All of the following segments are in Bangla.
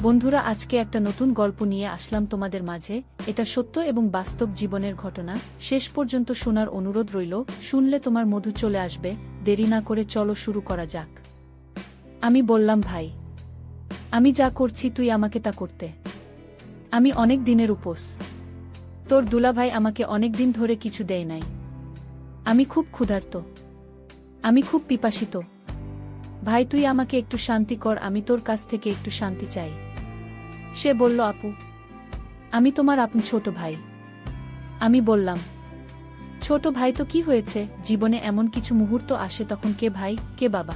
বন্ধুরা, আজকে একটা নতুন গল্প নিয়ে আসলাম তোমাদের মাঝে। এটা সত্য এবং বাস্তব জীবনের ঘটনা। শেষ পর্যন্ত শোনার অনুরোধ রইল। শুনলে তোমার মধু চলে আসবে। দেরি না করে চলো শুরু করা যাক। আমি বললাম, ভাই, আমি যা করছি তুই আমাকে তা করতে। আমি অনেক দিনের উপোস। তোর দুলাভাই আমাকে অনেক দিন ধরে কিছু দেয় নাই। আমি খুব ক্ষুধার্ত, আমি খুব পিপাসিত। ভাই, তুই আমাকে একটু শান্তি কর, আমি তোর কাছ থেকে একটু শান্তি চাই। সে বলল, আপু, আমি তোমার আপন ছোট ভাই। আমি বললাম, ছোট ভাই তো কি হয়েছে? জীবনে এমন কিছু মুহূর্ত আসে তখন কে ভাই, কে বাবা,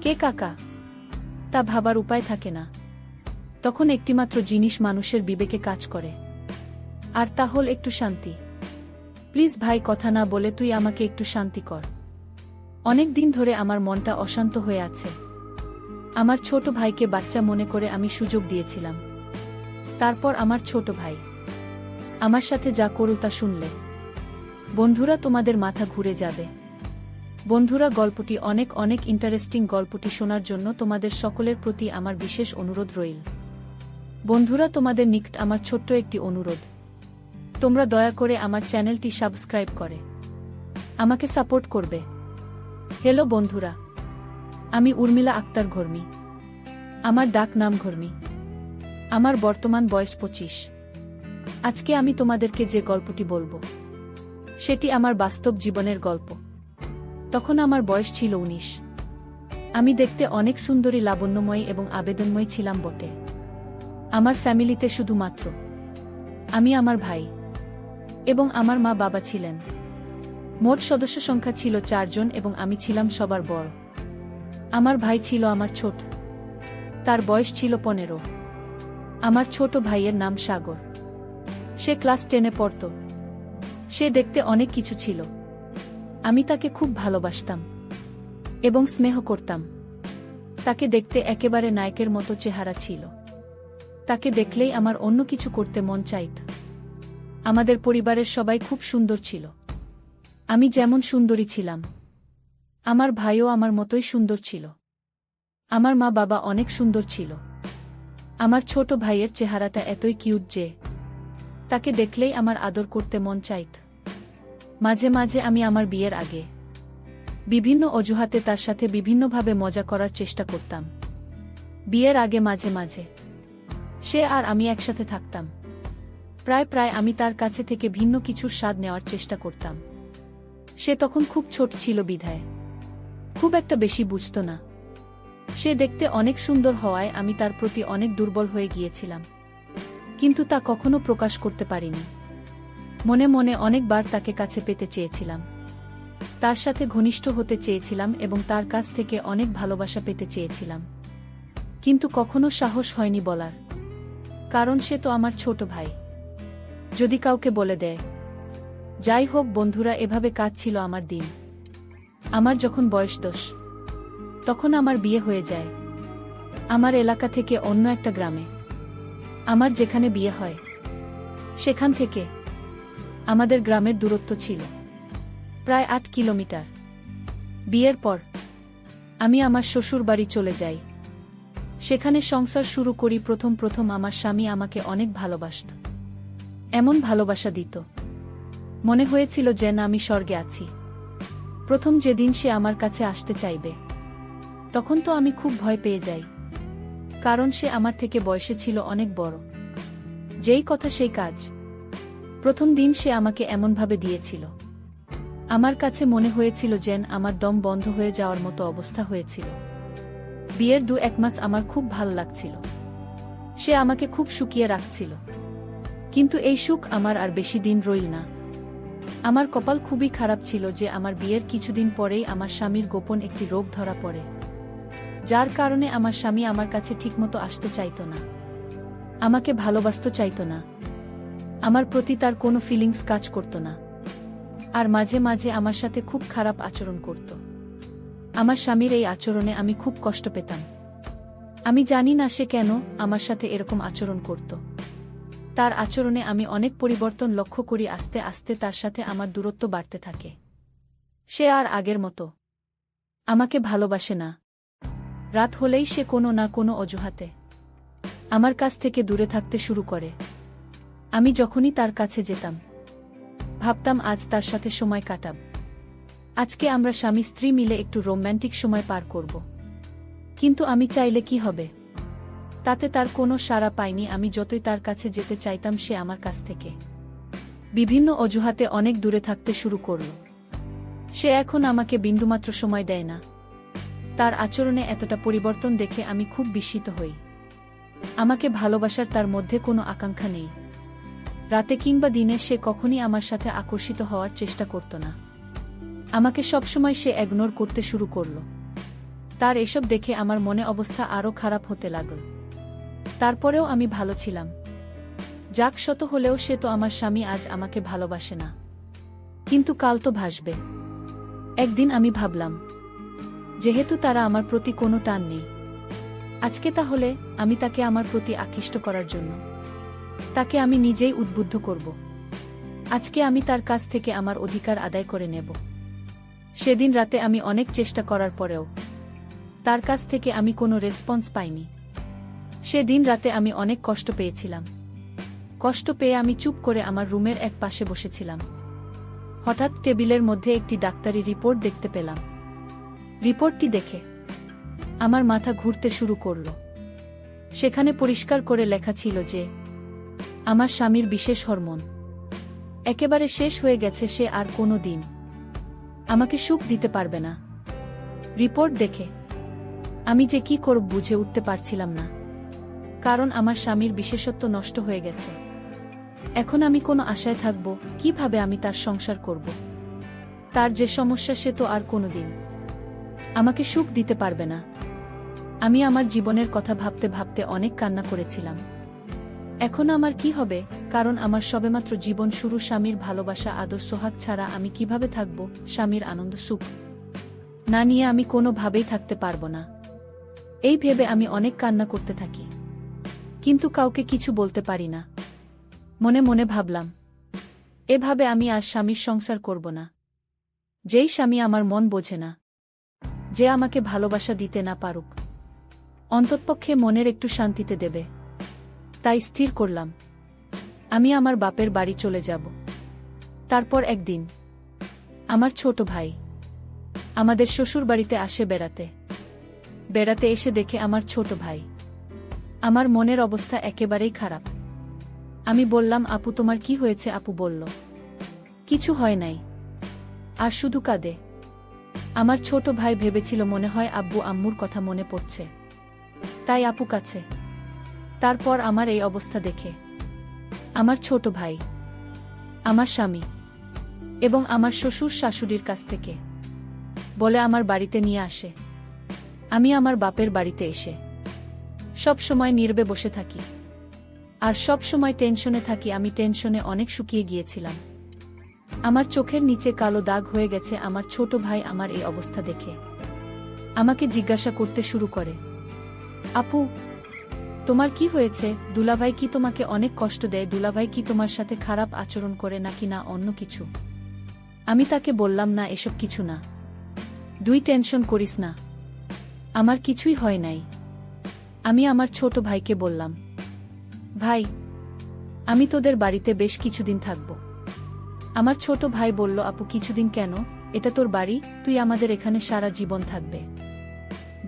কে কাকা, তা ভাবার উপায় থাকে না। তখন একটিমাত্র জিনিস মানুষের বিবেকে কাজ করে, আর তা হল একটু শান্তি। প্লিজ ভাই, কথা না বলে তুই আমাকে একটু শান্তি কর। অনেক দিন ধরে আমার মনটা অশান্ত হয়ে আছে। আমার ছোট ভাইকে বাচ্চা মনে করে আমি সুযোগ দিয়েছিলাম। তারপর আমার ছোট ভাই আমার সাথে যা করল তা শুনলে বন্ধুরা তোমাদের মাথা ঘুরে যাবে। বন্ধুরা, গল্পটি অনেক অনেক ইন্টারেস্টিং। গল্পটি শোনার জন্য তোমাদের সকলের প্রতি আমার বিশেষ অনুরোধ রইল। বন্ধুরা, তোমাদের নিকট আমার ছোট্ট একটি অনুরোধ, তোমরা দয়া করে আমার চ্যানেলটি সাবস্ক্রাইব করে আমাকে সাপোর্ট করবে। হ্যালো বন্ধুরা, আমি উর্মিলা আক্তার ঘর্মি। আমার ডাক নাম ঘর্মি। আমার বর্তমান বয়স 25। আজকে আমি তোমাদেরকে যে গল্পটি বলবো সেটি আমার বাস্তব জীবনের গল্প। তখন আমার বয়স ছিল 19। আমি দেখতে অনেক সুন্দরী, লাবণ্যময়ী এবং আবেদনময়ী ছিলাম বটে। আমার ফ্যামিলিতে শুধুমাত্র আমি, আমার ভাই এবং আমার মা বাবা ছিলেন। মোট সদস্য সংখ্যা ছিল 4 জন এবং আমি ছিলাম সবার বড়। আমার ভাই ছিল আমার ছোট, তার বয়স ছিল 15। আমার ছোট ভাইয়ের নাম সাগর। সে ক্লাস 10-এ পড়ত। সে দেখতে অনেক কিছু ছিল। আমি তাকে খুব ভালোবাসতাম এবং স্নেহ করতাম। তাকে দেখতে একেবারে নায়কের মতো চেহারা ছিল। তাকে দেখলেই আমার অন্য কিছু করতে মন চাইত। আমাদের পরিবারের সবাই খুব সুন্দর ছিল। আমি যেমন সুন্দরী ছিলাম, আমার ভাইও আমার মতোই সুন্দর ছিল। আমার মা বাবা অনেক সুন্দর ছিল। আমার ছোট ভাইয়ের চেহারাটা এতই কিউট যে তাকে দেখলেই আমার আদর করতে মন চাইত। মাঝে মাঝে আমি আমার বিয়ের আগে বিভিন্ন অজুহাতে তার সাথে বিভিন্নভাবে মজা করার চেষ্টা করতাম। বিয়ের আগে মাঝে মাঝে সে আর আমি একসাথে থাকতাম। প্রায় আমি তার কাছে থেকে ভিন্ন কিছুর স্বাদ নেওয়ার চেষ্টা করতাম। সে তখন খুব ছোট ছিল বিধায় খুব একটা বেশি বুঝত না। সে দেখতে অনেক সুন্দর হওয়ায় আমি তার প্রতি অনেক দুর্বল হয়ে গিয়েছিলাম, কিন্তু তা কখনো প্রকাশ করতে পারিনি। মনে মনে অনেকবার তাকে কাছে পেতে চেয়েছিলাম, তার সাথে ঘনিষ্ঠ হতে চেয়েছিলাম এবং তার কাছ থেকে অনেক ভালোবাসা পেতে চেয়েছিলাম, কিন্তু কখনো সাহস হয়নি বলার। কারণ সে তো আমার ছোট ভাই, যদি কাউকে বলে দেয়। যাই হোক বন্ধুরা, এভাবে কাটছিল আমার দিন। আমার যখন বয়স 10, তখন আমার বিয়ে হয়ে যায় আমার এলাকা থেকে অন্য একটা গ্রামে। আমার যেখানে বিয়ে হয় সেখান থেকে আমাদের গ্রামের দূরত্ব ছিল প্রায় 8 কিলোমিটার। বিয়ের পর আমি আমার শ্বশুর বাড়ি চলে যাই। সেখানে সংসার শুরু করি। প্রথম আমার স্বামী আমাকে অনেক ভালোবাসত। এমন ভালোবাসা দিত, মনে হয়েছিল যেন আমি স্বর্গে আছি। প্রথম যেদিন সে আমার কাছে আসতে চাইবে, তখন তো আমি খুব ভয় পেয়ে যাই, কারণ সে আমার থেকে বয়সে ছিল অনেক বড়। যেই কথা সেই কাজ। প্রথম দিন সে আমাকে এমনভাবে দিয়েছিল, আমার কাছে মনে হয়েছিল যেন আমার দম বন্ধ হয়ে যাওয়ার মতো অবস্থা হয়েছিল। বিয়ের 2-1 মাস আমার খুব ভালো লাগছিল। সে আমাকে খুব শুকিয়ে রাখছিল, কিন্তু এই সুখ আমার আর বেশি দিন রইল না। আমার কপাল খুবই খারাপ ছিল যে আমার বিয়ের কিছুদিন পরেই আমার স্বামীর গোপন একটি রোগ ধরা পড়ে, যার কারণে আমার স্বামী আমার কাছে ঠিকমতো আসতে চাইত না, আমাকে ভালোবাসতে চাইত না। আমার প্রতি তার কোনো ফিলিংস কাজ করত না, আর মাঝে মাঝে আমার সাথে খুব খারাপ আচরণ করত। আমার স্বামীর এই আচরণে আমি খুব কষ্ট পেতাম। আমি জানি না সে কেন আমার সাথে এরকম আচরণ করত। তার আচরণে আমি অনেক পরিবর্তন লক্ষ্য করি। আস্তে আস্তে তার সাথে আমার দূরত্ব বাড়তে থাকে। সে আর আগের মতো আমাকে ভালোবাসে না। রাত হলেই সে কোনো না কোনো অজুহাতে আমার কাছ থেকে দূরে থাকতে শুরু করে। আমি যখনই তার কাছে যেতাম, ভাবতাম আজ তার সাথে সময় কাটাব। আজকে আমরা স্বামী স্ত্রী মিলে একটু রোম্যান্টিক সময় পার করব। কিন্তু আমি চাইলে কি হবে? তাতে তার কোনো সাড়া পাইনি। আমি যতই তার কাছে যেতে চাইতাম, সে আমার কাছ থেকে বিভিন্ন অজুহাতে অনেক দূরে থাকতে শুরু করল। সে এখন আমাকে বিন্দুমাত্র সময় দেয় না। তার আচরণে এতটা পরিবর্তন দেখে আমি খুব বিস্মিত হই। আমাকে ভালোবাসার তার মধ্যে কোনো আকাঙ্ক্ষা নেই। রাতে কিংবা দিনে সে কখনই আমার সাথে আকর্ষিত হওয়ার চেষ্টা করত না। আমাকে সবসময় সে ইগনোর করতে শুরু করল। তার এসব দেখে আমার মনে অবস্থা আরও খারাপ হতে লাগল। তারপরেও আমি ভালো ছিলাম। যাক, শত হলেও সে তো আমার স্বামী, আজ আমাকে ভালোবাসে না, কিন্তু কাল তো ভাসবে। একদিন আমি ভাবলাম, যেহেতু তারা আমার প্রতি কোনো টান নেই, আজকে তাহলে আমি তাকে আমার প্রতি আকৃষ্ট করার জন্য তাকে আমি নিজেই উদ্বুদ্ধ করব। আজকে আমি তার কাছ থেকে আমার অধিকার আদায় করে নেব। সেদিন রাতে আমি অনেক চেষ্টা করার পরেও তার কাছ থেকে আমি কোনো রেসপন্স পাইনি। সেদিন রাতে আমি অনেক কষ্ট পেয়েছিলাম। কষ্ট পেয়ে আমি চুপ করে আমার রুমের এক পাশে বসেছিলাম। হঠাৎ টেবিলের মধ্যে একটি ডাক্তারি রিপোর্ট দেখতে পেলাম। রিপোর্টটি দেখে আমার মাথা ঘুরতে শুরু করল। সেখানে পরিষ্কার করে লেখা ছিল যে আমার স্বামীর বিশেষ হরমোন একেবারে শেষ হয়ে গেছে। সে আর কোনো দিন আমাকে সুখ দিতে পারবে না। রিপোর্ট দেখে আমি যে কি করব বুঝে উঠতে পারছিলাম না, কারণ আমার স্বামীর বিশেষত্ব নষ্ট হয়ে গেছে। এখন আমি কোনো আশায় থাকব? কিভাবে আমি তার সংসার করব? তার যে সমস্যা, সে তো আর কোনোদিন আমাকে সুখ দিতে পারবে না। আমি আমার জীবনের কথা ভাবতে ভাবতে অনেক কান্না করেছিলাম। এখন আমার কি হবে? কারণ আমার সবেমাত্র জীবন শুরু। স্বামীর ভালোবাসা, আদর, সোহাগ ছাড়া আমি কিভাবে থাকব? স্বামীর আনন্দ সুখ না নিয়ে আমি কোনোভাবেই থাকতে পারব না। এই ভেবে আমি অনেক কান্না করতে থাকি, কিন্তু কাউকে কিছু বলতে পারি না। মনে মনে ভাবলাম, এভাবে আমি আর স্বামীর সংসার করব না। যেই স্বামী আমার মন বোঝে না, যে আমাকে ভালোবাসা দিতে না পারুক, অন্ততপক্ষে মনের একটু শান্তিতে দেবে। তাই স্থির করলাম, আমি আমার বাপের বাড়ি চলে যাব। তারপর একদিন আমার ছোট ভাই আমাদের শ্বশুর বাড়িতে আসে বেড়াতে। বেড়াতে এসে দেখে আমার ছোট ভাই। আমার মনের অবস্থা একেবারেই খারাপ। আমি বললাম, আপু তোমার কি হয়েছে? আপু বলল, কিছু হয় নাই, আর শুধু কাঁদে। আমার ছোট ভাই ভেবেছিল মনে হয় আব্বু আম্মুর কথা মনে পড়ছে, তাই আপু কাছে। তারপর আমার এই অবস্থা দেখে আমার ছোট ভাই, আমার স্বামী এবং আমার শ্বশুর শাশুড়ির কাছ থেকে বলে আমার বাড়িতে নিয়ে আসে। আমি আমার বাপের বাড়িতে এসে সব সময় নীরবে বসে থাকি, আর সব সময় টেনশনে থাকি। আমি টেনশনে অনেক শুকিয়ে গিয়েছিলাম। আমার চোখের নিচে কালো দাগ হয়ে গেছে। আমার ছোট ভাই আমার এই অবস্থা দেখে আমাকে জিজ্ঞাসা করতে শুরু করে, আপু তোমার কি হয়েছে? দুলাভাই কি তোমাকে অনেক কষ্ট দেয়? দুলাভাই কি তোমার সাথে খারাপ আচরণ করে নাকি না অন্য কিছু? আমি তাকে বললাম, না, এসব কিছু না, টেনশন করিস না, আমার কিছুই হয় নাই। আমি আমার ছোট ভাইকে বললাম, ভাই আমি তোদের বাড়িতে বেশ কিছুদিন থাকব। আমার ছোট ভাই বলল, আপু কিছুদিন কেন? এটা তোর বাড়ি, তুই আমাদের এখানে সারা জীবন থাকবে।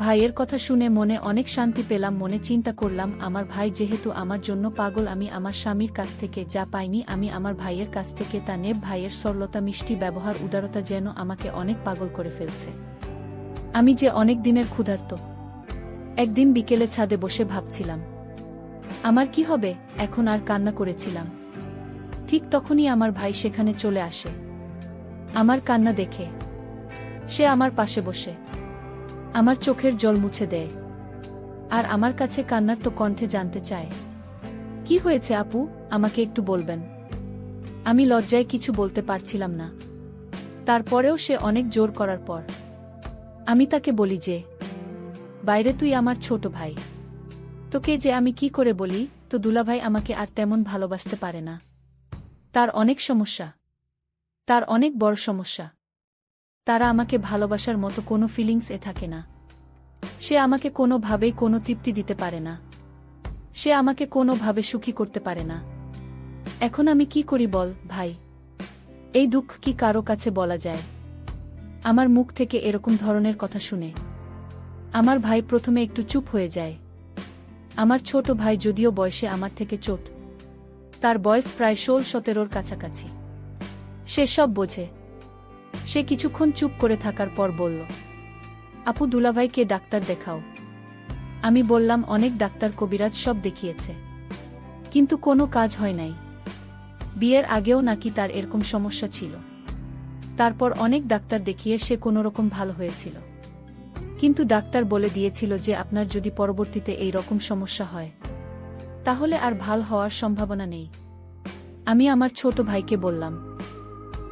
ভাইয়ের কথা শুনে মনে অনেক শান্তি পেলাম। মনে চিন্তা করলাম, আমার ভাই যেহেতু আমার জন্য পাগল, আমি আমার স্বামীর কাছ থেকে যা পাইনি আমি আমার ভাইয়ের কাছ থেকে তা নেব। ভাইয়ের সরলতা, মিষ্টি ব্যবহার, উদারতা যেন আমাকে অনেক পাগল করে ফেলছে। আমি যে অনেক দিনের ক্ষুধার্ত। একদিন বিকেলে ছাদে বসে ভাবছিলাম আমার কি হবে এখন, আর কান্না করেছিলাম। ঠিক তখনই আমার ভাই সেখানে চলে আসে। আমার কান্না দেখে সে আমার পাশে বসে আমার চোখের জল মুছে দেয়, আর আমার কাছে কান্নার তো কণ্ঠে জানতে চায়, কি হয়েছে আপু, আমাকে একটু বলবেন? আমি লজ্জায় কিছু বলতে পারছিলাম না। তারপরেও সে অনেক জোর করার পর আমি তাকে বলি যে, বাইরে তুই আমার ছোট ভাই, তোকে যে আমি কি করে বলি? তো দুলাভাই আমাকে আর তেমন ভালোবাসতে পারে না। তার অনেক সমস্যা, তার অনেক বড় সমস্যা। তারা আমাকে ভালোবাসার মতো কোনো ফিলিংস থাকে না। সে আমাকে কোনোভাবেই কোনো তৃপ্তি দিতে পারে না। সে আমাকে কোনোভাবে সুখী করতে পারে না। এখন আমি কি করি বল ভাই? এই দুঃখ কি কারো কাছে বলা যায়? আমার মুখ থেকে এরকম ধরনের কথা শুনে আমার ভাই প্রথমে একটু চুপ হয়ে যায়। আমার ছোট ভাই যদিও বয়সে আমার থেকে ছোট, তার বয়স প্রায় 16-17 কাছাকাছি। সে সব বোঝে। সে কিছুক্ষণ চুপ করে থাকার পর বলল, আপু দুলাভাইকে ডাক্তার দেখাও। আমি বললাম অনেক ডাক্তার কবিরাজ সব দেখিয়েছে, কিন্তু কোনো কাজ হয় নাই। বিয়ের আগেও নাকি তার এরকম সমস্যা ছিল। তারপর অনেক ডাক্তার দেখিয়ে সে কোনোরকম ভালো হয়েছিল, কিন্তু ডাক্তার বলে দিয়েছিল যে আপনার যদি পরবর্তীতে এই রকম সমস্যা হয় তাহলে আর ভাল হওয়ার সম্ভাবনা নেই। আমি আমার ছোট ভাইকে বললাম,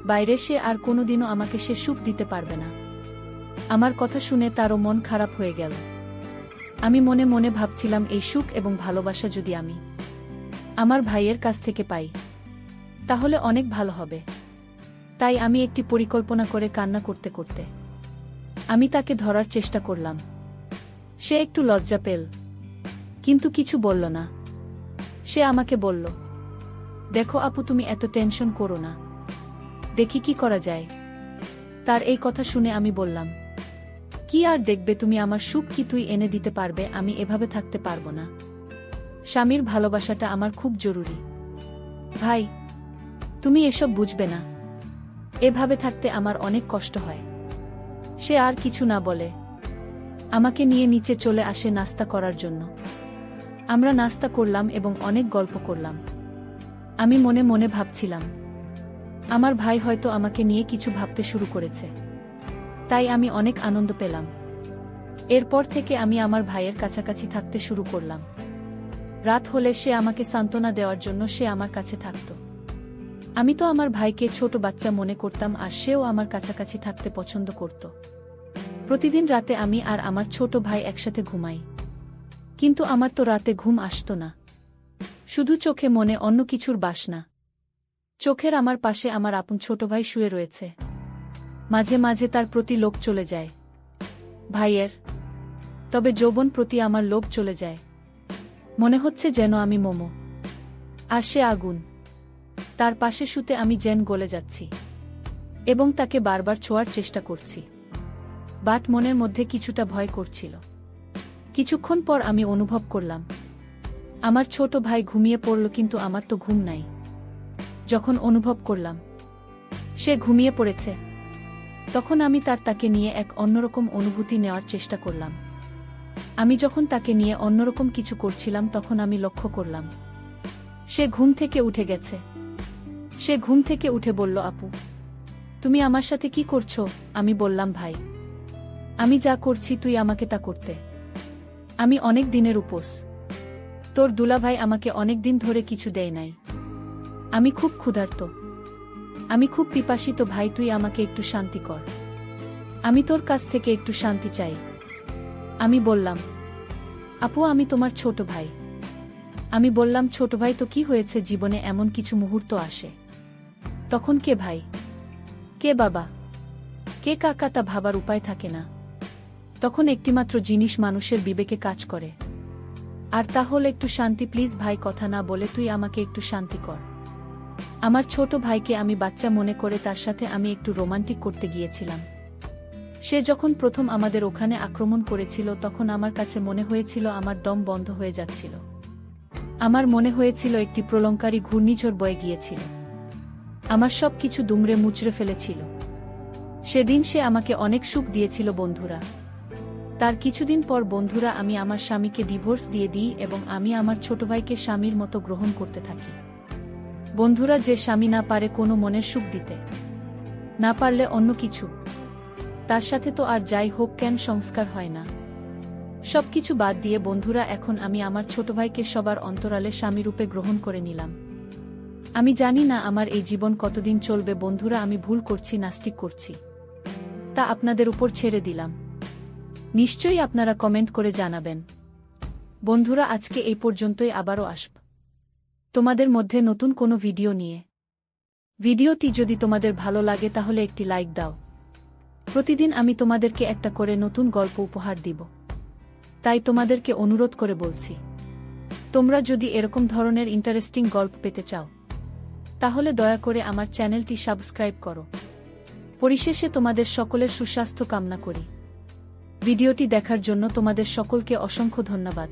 বাইরে সে আর কোনোদিনও আমাকে সে সুখ দিতে পারবে না। আমার কথা শুনে তারও মন খারাপ হয়ে গেল। আমি মনে মনে ভাবছিলাম এই সুখ এবং ভালোবাসা যদি আমি আমার ভাইয়ের কাছ থেকে পাই তাহলে অনেক ভালো হবে। তাই আমি একটি পরিকল্পনা করে কান্না করতে করতে আমি তাকে ধরার চেষ্টা করলাম। সে একটু লজ্জা পেল, কিন্তু কিছু বলল না। সে আমাকে বলল, দেখো আপু তুমি এত টেনশন করো না, দেখি কি করা যায়। তার এই কথা শুনে আমি বললাম, কি আর দেখবে তুমি, আমার সুখ কি তুই এনে দিতে পারবে? আমি এভাবে থাকতে পারবো না। স্বামীর ভালোবাসাটা আমার খুব জরুরি। ভাই তুমি এসব বুঝবে না, এভাবে থাকতে আমার অনেক কষ্ট হয়। সে আর কিছু না বলে আমাকে নিয়ে নিচে চলে আসে নাস্তা করার জন্য। আমরা নাস্তা করলাম এবং অনেক গল্প করলাম। আমি মনে মনে ভাবছিলাম, আমার ভাই হয়তো আমাকে নিয়ে কিছু ভাবতে শুরু করেছে, তাই আমি অনেক আনন্দ পেলাম। এরপর থেকে আমি আমার ভাইয়ের কাছাকাছি থাকতে শুরু করলাম। রাত হলে সে আমাকে সান্ত্বনা দেওয়ার জন্য সে আমার কাছে থাকত। আমি তো আমার ভাইকে ছোট বাচ্চা মনে করতাম, আর সেও আমার কাছাকাছি থাকতে পছন্দ করত। প্রতিদিন রাতে আমি আর আমার ছোট ভাই একসাথে ঘুমাই, কিন্তু আমার তো রাতে ঘুম আসতো না। শুধু চোখে মনে অন্য কিছুর বাসনা। চোখের আমার পাশে আমার আপন ছোট ভাই শুয়ে রয়েছে। মাঝে মাঝে তার প্রতি লোভ চলে যায় ভাইয়ের, তবে যৌবন প্রতি আমার লোভ চলে যায়। মনে হচ্ছে যেন আমি মোমো, আর সে আগুন। তার পাশে শুতে আমি যেন গলে যাচ্ছি এবং তাকে বারবার ছোঁয়ার চেষ্টা করছি, বাট মনের মধ্যে কিছুটা ভয় করছিল। কিছুক্ষণ পর আমি অনুভব করলাম আমার ছোট ভাই ঘুমিয়ে পড়ল, কিন্তু আমার তো ঘুম নাই। যখন অনুভব করলাম সে ঘুমিয়ে পড়েছে, তখন আমি তাকে নিয়ে এক অন্যরকম অনুভূতি নেওয়ার চেষ্টা করলাম। আমি যখন তাকে নিয়ে অন্যরকম কিছু করছিলাম তখন আমি লক্ষ্য করলাম সে ঘুম থেকে উঠে গেছে। সে ঘুম থেকে উঠে বলল, আপু তুমি আমার সাথে কি করছো? আমি বললাম, ভাই আমি যা করছি তুই আমাকে তা করতে। আমি অনেক দিনের উপোস, তোর দুলাভাই আমাকে অনেক দিন ধরে কিছু দেয় নাই। আমি খুব ক্ষুধার্ত, আমি খুব পিপাসিত। ভাই তুই আমাকে একটু শান্তি কর, আমি তোর কাছ থেকে একটু শান্তি চাই। আমি বললাম, আপু আমি তোমার ছোট ভাই। আমি বললাম, ছোট ভাই তো কি হয়েছে, জীবনে এমন কিছু মুহূর্ত আসে তখন কে ভাই, কে বাবা, কে কাকা তা ভাবার উপায় থাকে না। তখন একটিমাত্র জিনিস মানুষের বিবেকে কাজ করে, আর তা হল একটু শান্তি। প্লিজ ভাই কথা না বলে তুই আমাকে একটু শান্তি কর। আমার ছোট ভাইকে আমি বাচ্চা মনে করে তার সাথে আমি একটু রোমান্টিক করতে গিয়েছিলাম। সে যখন প্রথম আমাদের ওখানে আক্রমণ করেছিল তখন আমার কাছে মনে হয়েছিল আমার দম বন্ধ হয়ে যাচ্ছিল। আমার মনে হয়েছিল একটি প্রলঙ্কারী ঘূর্ণিঝড় বয়ে গিয়েছিল, আমার সব কিছু দুমড়ে মুচড়ে ফেলেছিল। সেদিন সে আমাকে অনেক সুখ দিয়েছিল বন্ধুরা। তার কিছুদিন পর বন্ধুরা আমি আমার স্বামীকে ডিভোর্স দিয়ে দিই এবং আমি আমার ছোট ভাইকে স্বামীর মতো গ্রহণ করতে থাকি। বন্ধুরা, যে স্বামী না পারে কোনো মনের সুখ দিতে, না পারলে অন্য কিছু, তার সাথে তো আর যাই হোক কেন সংস্কার হয় না। সবকিছু বাদ দিয়ে বন্ধুরা এখন আমি আমার ছোট ভাইকে সবার অন্তরালে স্বামীরূপে গ্রহণ করে নিলাম। আমি জানি না আমার এই জীবন কতদিন চলবে বন্ধুরা, আমি ভুল করছি, নাস্তিক করছি, তা আপনাদের উপর ছেড়ে দিলাম। নিশ্চয়ই আপনারা কমেন্ট করে জানাবেন। বন্ধুরা, আজকে এই পর্যন্তই, আবারও আসব তোমাদের মধ্যে নতুন কোনো ভিডিও নিয়ে। ভিডিওটি যদি তোমাদের ভালো লাগে তাহলে একটি লাইক দাও। প্রতিদিন আমি তোমাদেরকে একটা করে নতুন গল্প উপহার দিব, তাই তোমাদেরকে অনুরোধ করে বলছি, তোমরা যদি এরকম ধরনের ইন্টারেস্টিং গল্প পেতে চাও তাহলে দয়া করে আমার চ্যানেলটি সাবস্ক্রাইব করো। পরিশেষে তোমাদের সকলের সুস্বাস্থ্য কামনা করি। ভিডিওটি দেখার জন্য তোমাদের সকলকে অসংখ্য ধন্যবাদ।